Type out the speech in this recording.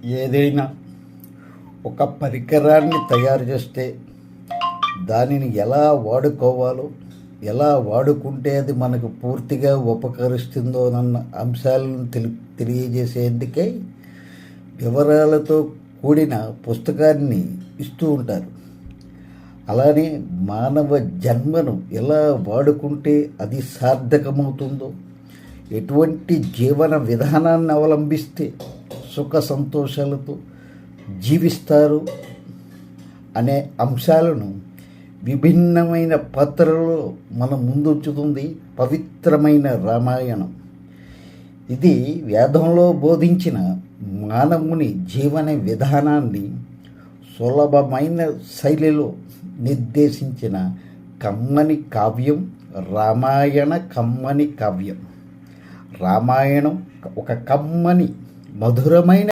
ఏదైనా ఒక పరికరాన్ని తయారు చేస్తే దానిని ఎలా వాడుకోవాలో, ఎలా వాడుకుంటే అది మనకు పూర్తిగా ఉపకరిస్తుందోనన్న అంశాలను తెలియజేసేందుకే వివరాలతో కూడిన పుస్తకాన్ని ఇస్తూ ఉంటారు. అలానే మానవ జన్మను ఎలా వాడుకుంటే అది సార్థకమవుతుందో, ఎటువంటి జీవన విధానాన్ని అవలంబిస్తే సుఖ సంతోషాలతో జీవిస్తారు అనే అంశాలను విభిన్నమైన పాత్రలలో మన ముందుంచుతుంది పవిత్రమైన రామాయణం. ఇది వేదంలో బోధించిన మానవుని జీవన విధానాన్ని సులభమైన శైలిలో నిర్దేశించిన కమ్మని కావ్యం రామాయణ. కమ్మని కావ్యం రామాయణం ఒక కమ్మని మధురమైన